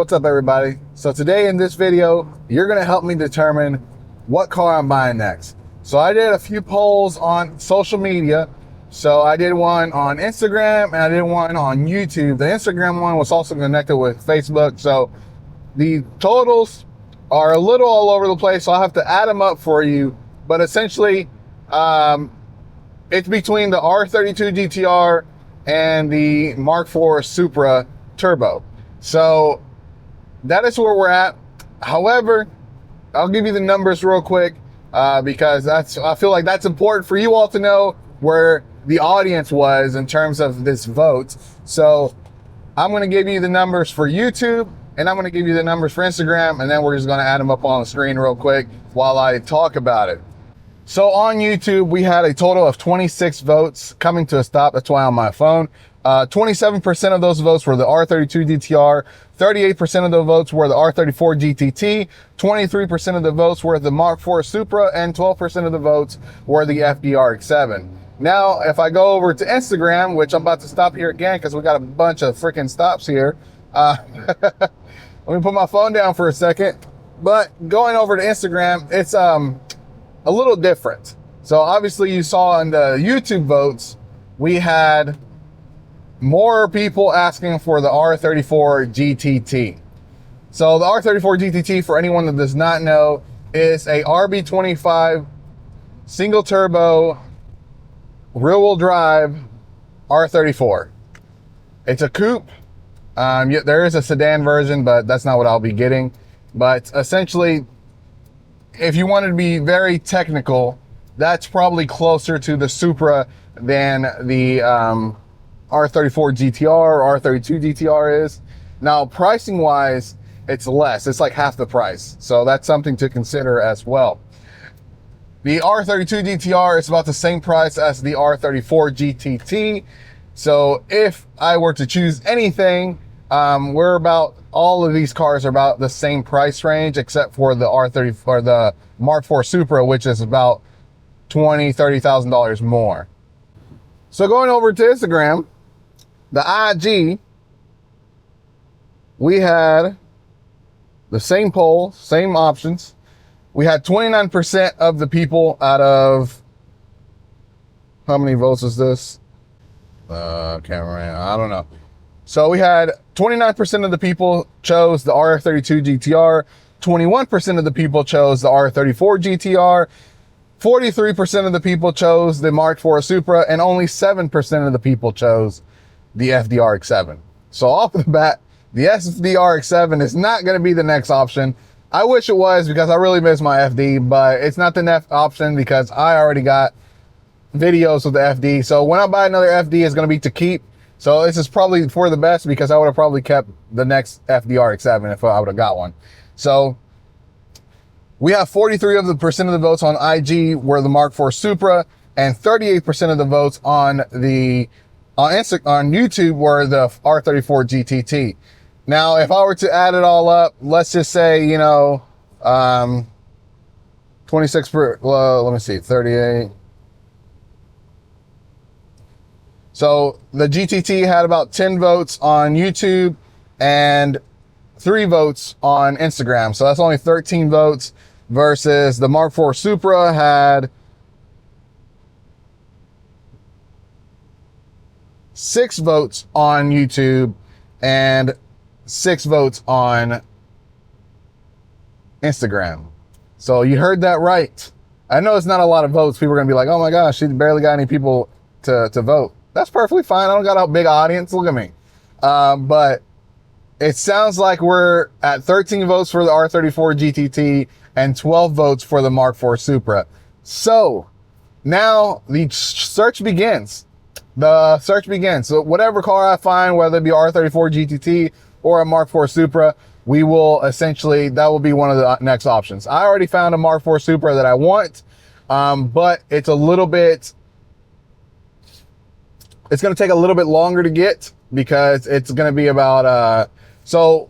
What's up, everybody? So today in this video, you're gonna help me determine what car I'm buying next. So I did a few polls on social media. So I did one on Instagram and I did one on YouTube. The Instagram one was also connected with Facebook. So the totals are a little all over the place. So I'll have to add them up for you. But essentially, it's between the R34 GT-R and the MK4 Supra Turbo. So that is where we're at. However, I'll give you the numbers real quick because I feel like that's important for you all to know where the audience was in terms of this vote. So I'm going to give you the numbers for YouTube and I'm going to give you the numbers for Instagram, and then we're just going to add them up on the screen real quick while I talk about it. So on YouTube, we had a total of 26 votes coming to a stop. That's why on my phone. 27% of those votes were the R34 GT-R, 38% of the votes were the R34 GTT, 23% of the votes were the MK4 Supra, and 12% of the votes were the FDR-X7. Now, if I go over to Instagram, which I'm about to stop here again because we got a bunch of freaking stops here. Let me put my phone down for a second. But going over to Instagram, it's a little different. So obviously you saw in the YouTube votes, we had more people asking for the R34 GTT. So the R34 GTT, for anyone that does not know, is a RB25 single turbo rear wheel drive R34. It's a coupe. There is a sedan version, but that's not what I'll be getting. But essentially, if you wanted to be very technical, that's probably closer to the Supra than the R34 GT-R or R32 GT-R is. Now, pricing wise, it's less. It's like half the price. So that's something to consider as well. The R32 GT-R is about the same price as the R34 GTT. So if I were to choose anything, all of these cars are about the same price range, except for the R30 or the MK4 Supra, which is about $20,000-$30,000 more. So going over to Instagram, the IG, we had the same poll, same options. We had 29% of the people out of, how many votes is this? Cameraman, I don't know. So we had 29% of the people chose the R32 GT-R, 21% of the people chose the R34 GT-R, 43% of the people chose the MK4 Supra, and only 7% of the people chose the FDR-X7. So off the bat, the FDR-X7 is not going to be the next option. I wish it was because I really miss my FD, but it's not the next option because I already got videos with the FD. So when I buy another FD, it's going to be to keep. So this is probably for the best because I would have probably kept the next FDR-X7 if I would have got one. So we have 43% of the votes on IG were the MK4 Supra, and 38% of the votes on YouTube were the R34 GTT. Now, if I were to add it all up, let's just say, 26 per, let me see, 38. So the GTT had about 10 votes on YouTube and 3 votes on Instagram. So that's only 13 votes versus the MK4 Supra had 6 votes on YouTube and 6 votes on Instagram. So you heard that right. I know it's not a lot of votes. People are going to be like, oh my gosh, she barely got any people to vote. That's perfectly fine. I don't got a big audience. Look at me. But it sounds like we're at 13 votes for the R34 GTT and 12 votes for the MK4 Supra. So now the search begins. The search begins. So whatever car I find, whether it be R34 GTT or a MK4 Supra, we will essentially, that will be one of the next options. I already found a MK4 Supra that I want, but it's a little bit, it's going to take a little bit longer to get because it's going to be about, so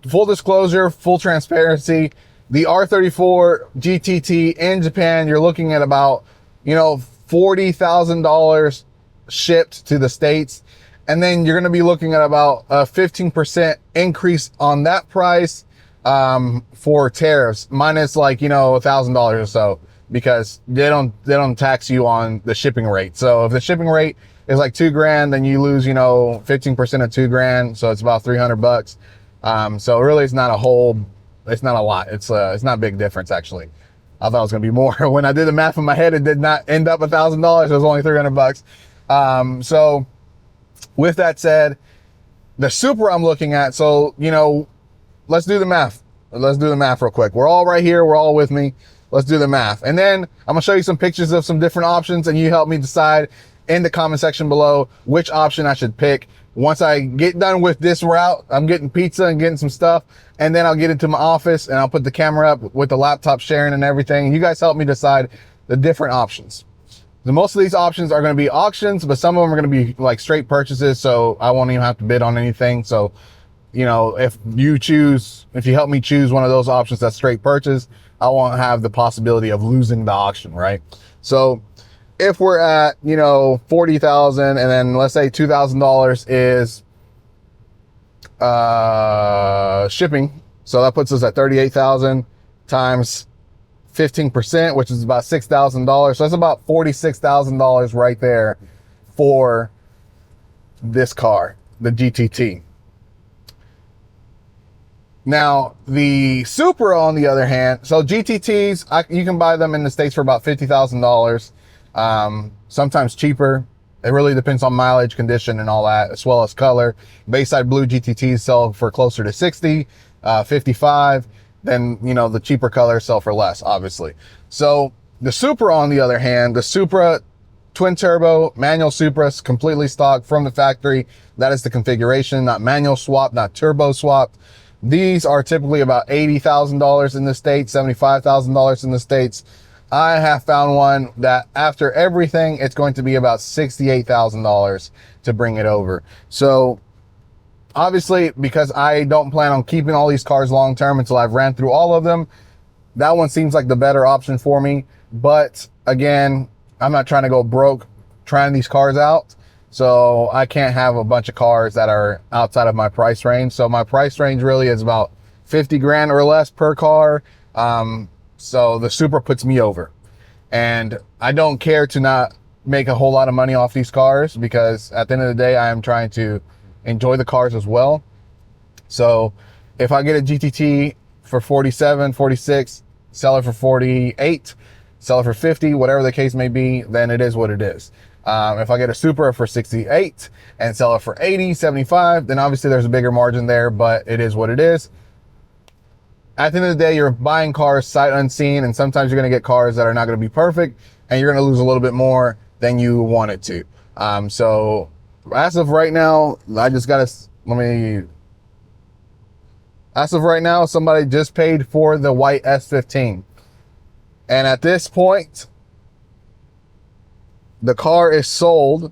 full disclosure, full transparency, the R34 GTT in Japan, you're looking at about, $40,000 shipped to the States. And then you're going to be looking at about a 15% increase on that price for tariffs, minus like, you know, $1,000 or so, because they don't tax you on the shipping rate. So if the shipping rate is like $2,000, then you lose, you know, 15% of $2,000. So it's about $300. So really it's not a lot. It's not a big difference actually. I thought it was going to be more. When I did the math in my head, it did not end up $1,000. It was only $300. So with that said, the Supra I'm looking at, so, you know, let's do the math. Let's do the math real quick. We're all right here. We're all with me. Let's do the math. And then I'm gonna show you some pictures of some different options, and you help me decide in the comment section below which option I should pick. Once I get done with this route, I'm getting pizza and getting some stuff, and then I'll get into my office and I'll put the camera up with the laptop sharing and everything. You guys help me decide the different options. Most of these options are going to be auctions, but some of them are going to be like straight purchases, so I won't even have to bid on anything. So, you know, if you help me choose one of those options that's straight purchase, I won't have the possibility of losing the auction, right? So if we're at, you know, 40,000, and then let's say $2,000 is shipping, so that puts us at 38,000 times 15%, which is about $6,000. So that's about $46,000 right there for this car, the GTT. Now, the Supra, on the other hand, so GTTs, you can buy them in the States for about $50,000, sometimes cheaper. It really depends on mileage, condition, and all that, as well as color. Bayside Blue GTTs sell for closer to 60, 55. Then, you know, the cheaper colors sell for less, obviously. So the Supra, on the other hand, the Supra twin turbo, manual Supra, completely stock from the factory. That is the configuration, not manual swap, not turbo swap. These are typically about $80,000 in the States, $75,000 in the States. I have found one that after everything, it's going to be about $68,000 to bring it over. So obviously, because I don't plan on keeping all these cars long term until I've ran through all of them, that one seems like the better option for me. But again, I'm not trying to go broke trying these cars out. So I can't have a bunch of cars that are outside of my price range. So my price range really is about 50 grand or less per car. So the Supra puts me over. And I don't care to not make a whole lot of money off these cars, because at the end of the day, I am trying to enjoy the cars as well. So if I get a GTT for 47, 46, sell it for 48, sell it for 50, whatever the case may be, then it is what it is. If I get a Supra for 68 and sell it for 80, 75, then obviously there's a bigger margin there, but it is what it is. At the end of the day, you're buying cars sight unseen, and sometimes you're going to get cars that are not going to be perfect, and you're going to lose a little bit more than you wanted to. So as of right now, as of right now, somebody just paid for the white S15. And at this point, the car is sold,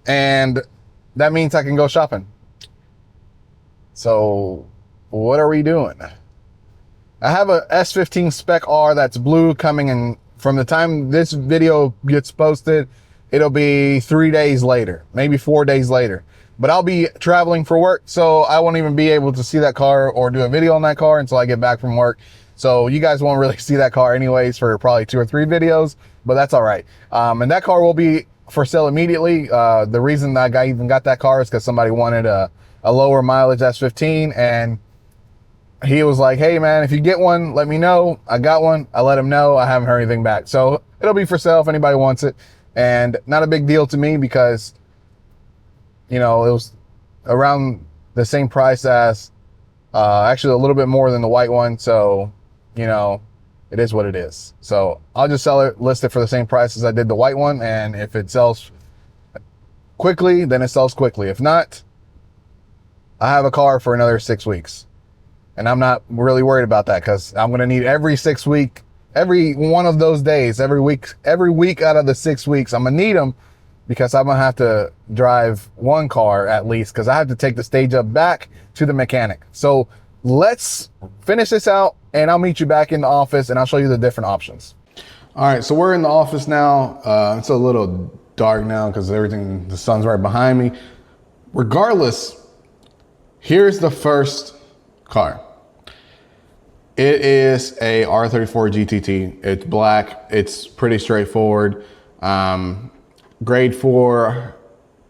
and that means I can go shopping. So what are we doing? I have a S15 Spec R that's blue coming in. From the time this video gets posted, it'll be 3 days later, maybe 4 days later. But I'll be traveling for work, so I won't even be able to see that car or do a video on that car until I get back from work. So you guys won't really see that car anyways for probably 2 or 3 videos, but that's all right. And that car will be for sale immediately. The reason that I even got that car is because somebody wanted a lower mileage S15, and he was like, hey man, if you get one, let me know. I got one. I let him know. I haven't heard anything back. So it'll be for sale if anybody wants it. And not a big deal to me, because, you know, it was around the same price as, actually a little bit more than the white one. So, you know, it is what it is. So I'll just list it for the same price as I did the white one. And if it sells quickly, then it sells quickly. If not, I have a car for another 6 weeks. And I'm not really worried about that, because I'm going to need every one of those days, every week out of the 6 weeks, I'm going to need them, because I'm going to have to drive one car at least, because I have to take the Stagea back to the mechanic. So let's finish this out, and I'll meet you back in the office, and I'll show you the different options. All right, so we're in the office now. It's a little dark now because the sun's right behind me. Regardless, here's the first car. It is a R34 GTT. It's black. It's pretty straightforward. Grade 4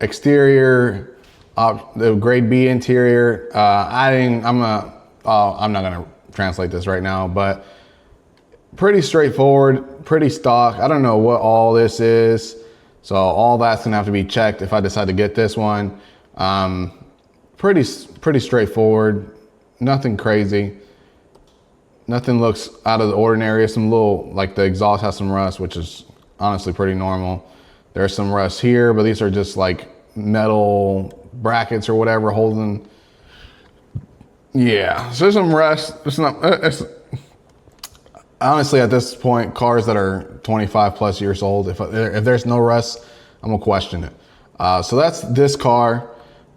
exterior, the grade B interior. I'm not gonna translate this right now, but pretty straightforward, pretty stock. I don't know what all this is, so all that's gonna have to be checked if I decide to get this one. Pretty straightforward, nothing crazy. Nothing looks out of the ordinary. Some little, like the exhaust has some rust, which is honestly pretty normal. There's some rust here, but these are just like metal brackets or whatever holding. Yeah, so there's some rust. Honestly, at this point, cars that are 25 plus years old, if there's no rust, I'm gonna question it. So that's this car.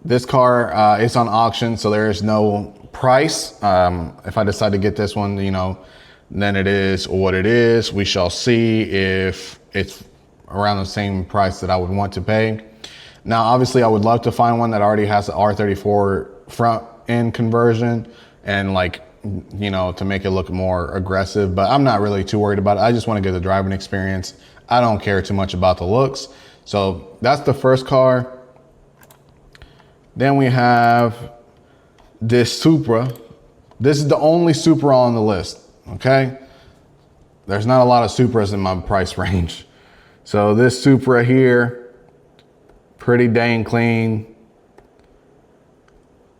This car is on auction, so there is no price. If I decide to get this one, you know, then it is what it is. We shall see if it's around the same price that I would want to pay. Now, obviously, I would love to find one that already has the R34 front end conversion and, like, you know, to make it look more aggressive, but I'm not really too worried about it. I just want to get the driving experience. I don't care too much about the looks. So that's the first car. Then we have this Supra. This is the only Supra on the list, okay? There's not a lot of Supras in my price range. So this Supra here, pretty dang clean.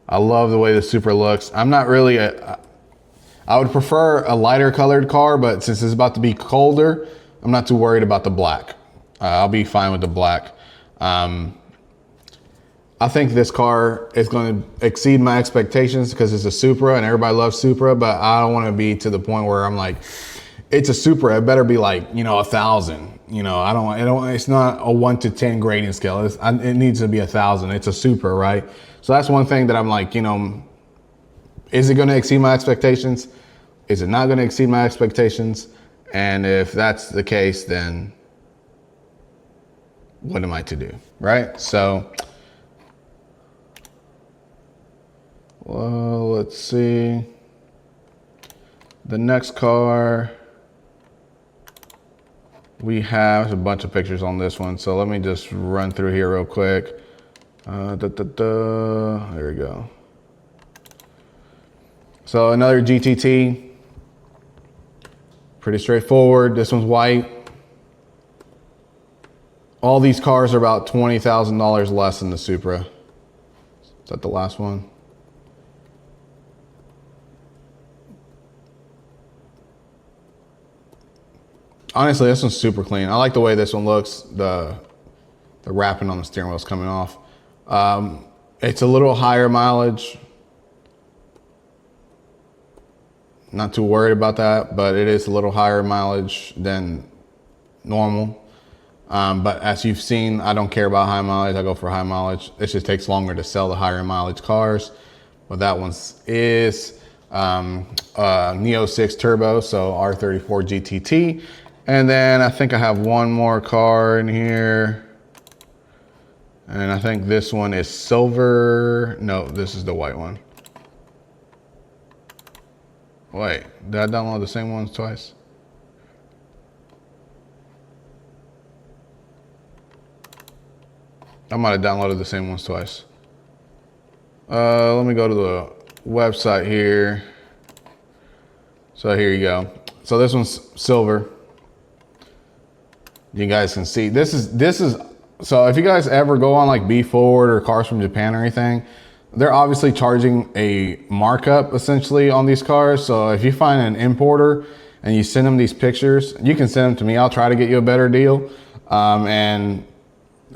I love the way the Supra looks. I'm not really I would prefer a lighter colored car, but since it's about to be colder, I'm not too worried about the black. I'll be fine with the black. I think this car is going to exceed my expectations because it's a Supra and everybody loves Supra, but I don't want to be to the point where I'm like, it's a Supra. It better be like, you know, 1,000. You know, it's not a 1 to 10 grading scale. It needs to be 1,000. It's a Supra, right? So that's one thing that I'm like, you know, is it going to exceed my expectations? Is it not going to exceed my expectations? And if that's the case, then what am I to do, right? So, well, let's see. The next car, we have a bunch of pictures on this one. So let me just run through here real quick. There we go. So another GTT, pretty straightforward. This one's white. All these cars are about $20,000 less than the Supra. Is that the last one? Honestly, this one's super clean. I like the way this one looks. The wrapping on the steering wheel is coming off. It's a little higher mileage. Not too worried about that, but it is a little higher mileage than normal. But as you've seen, I don't care about high mileage. I go for high mileage. It just takes longer to sell the higher mileage cars. But that one is Neo 6 Turbo, so R34 GTT. And then I think I have one more car in here. And I think this one is silver. No, this is the white one. Wait, did I download the same ones twice? I might have downloaded the same ones twice. Let me go to the website here. So here you go. So this one's silver. You guys can see, this is, so if you guys ever go on like B Forward or Cars from Japan or anything, they're obviously charging a markup essentially on these cars. So if you find an importer and you send them these pictures, you can send them to me. I'll try to get you a better deal. And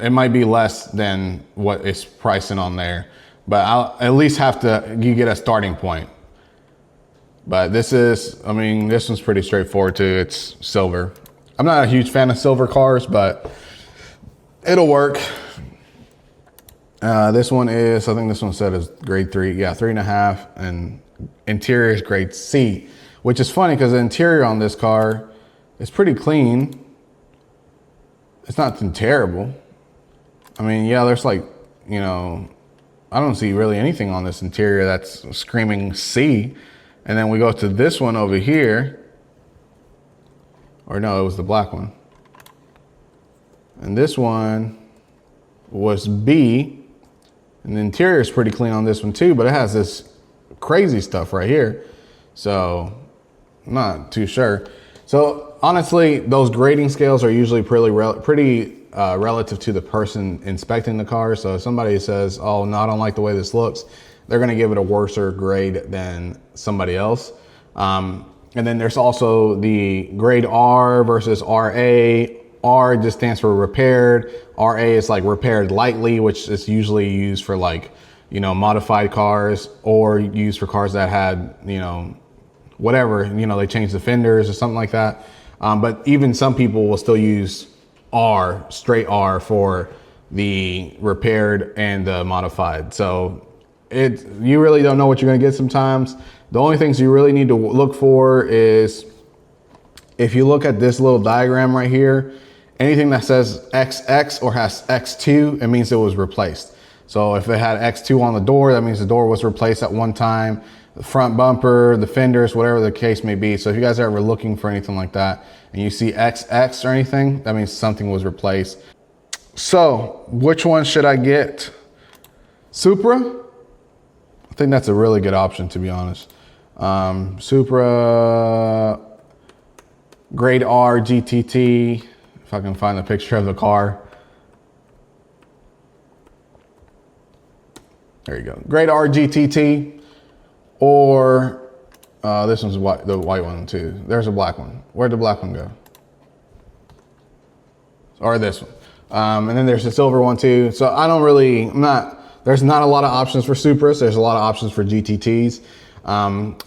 it might be less than what it's pricing on there, but I'll at least you get a starting point. But this is, I mean, this one's pretty straightforward too. It's silver. I'm not a huge fan of silver cars, but it'll work. This one is, I think this one said is grade 3. Yeah, 3.5, and interior is grade C, which is funny because the interior on this car is pretty clean. it's nothing terrible. I mean, yeah, there's like, you know, I don't see really anything on this interior that's screaming C. And then we go to this one over here. Or no, it was the black one. And this one was B. And the interior is pretty clean on this one too, but it has this crazy stuff right here. So I'm not too sure. So honestly, those grading scales are usually pretty relative to the person inspecting the car. So if somebody says, oh, no, I don't like the way this looks, they're gonna give it a worser grade than somebody else. And then there's also the grade R versus RA. R just stands for repaired. RA is like repaired lightly, which is usually used for like, you know, modified cars, or used for cars that had, you know, whatever, you know, they changed the fenders or something like that. But even some people will still use R, straight R, for the repaired and the modified. So you really don't know what you're gonna get sometimes. The only things you really need to look for is, if you look at this little diagram right here, anything that says XX or has X2, it means it was replaced. So if it had X2 on the door, that means the door was replaced at one time. The front bumper, the fenders, whatever the case may be. So if you guys are ever looking for anything like that and you see XX or anything, that means something was replaced. So which one should I get? Supra? I think that's a really good option, to be honest. Supra, grade R GTT. If I can find a picture of the car. There you go. Grade R GTT, or this one's white, the white one too. There's a black one. Where'd the black one go? Or this one. And then there's the silver one too. So I don't really, there's not a lot of options for Supras. There's a lot of options for GTTs.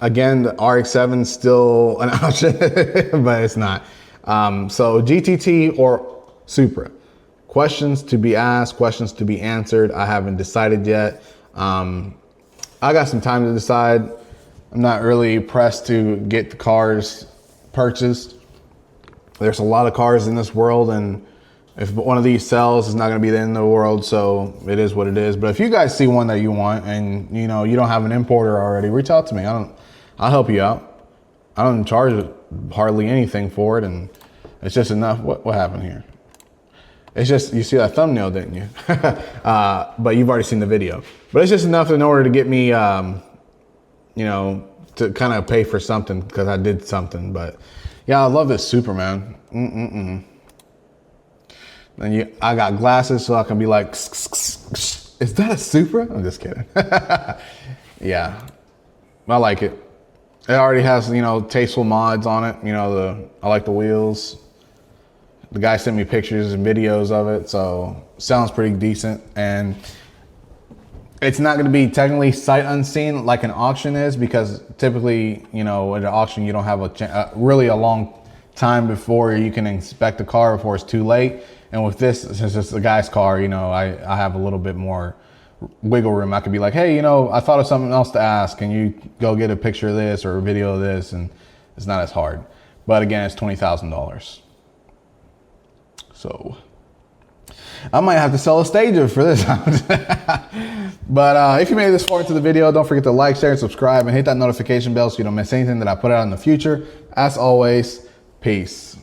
Again, the RX-7 is still an option, but it's not. So GTT or Supra. Questions to be asked, questions to be answered. I haven't decided yet. I got some time to decide. I'm not really pressed to get the cars purchased. There's a lot of cars in this world, and if one of these sells, it's not gonna be the end of the world, so it is what it is. But if you guys see one that you want and you know you don't have an importer already, reach out to me. I'll help you out. I don't charge hardly anything for it, and it's just enough. What happened here? It's just, you see that thumbnail, didn't you? But you've already seen the video. But it's just enough in order to get me, you know, to kind of pay for something because I did something. But yeah, I love this Superman. Then I got glasses so I can be like, is that a Supra? I'm just kidding. Yeah, I like it. It already has, you know, tasteful mods on it. You know, I like the wheels. The guy sent me pictures and videos of it, so sounds pretty decent. And it's not gonna be technically sight unseen like an auction is, because typically, you know, at an auction, you don't have really a long time before you can inspect the car before it's too late. And with this, since it's a guy's car, you know, I have a little bit more wiggle room. I could be like, hey, you know, I thought of something else to ask. Can you go get a picture of this or a video of this? And it's not as hard. But again, it's $20,000. So I might have to sell a Stagea for this. But if you made it this far into the video, don't forget to like, share, and subscribe, and hit that notification bell so you don't miss anything that I put out in the future. As always, peace.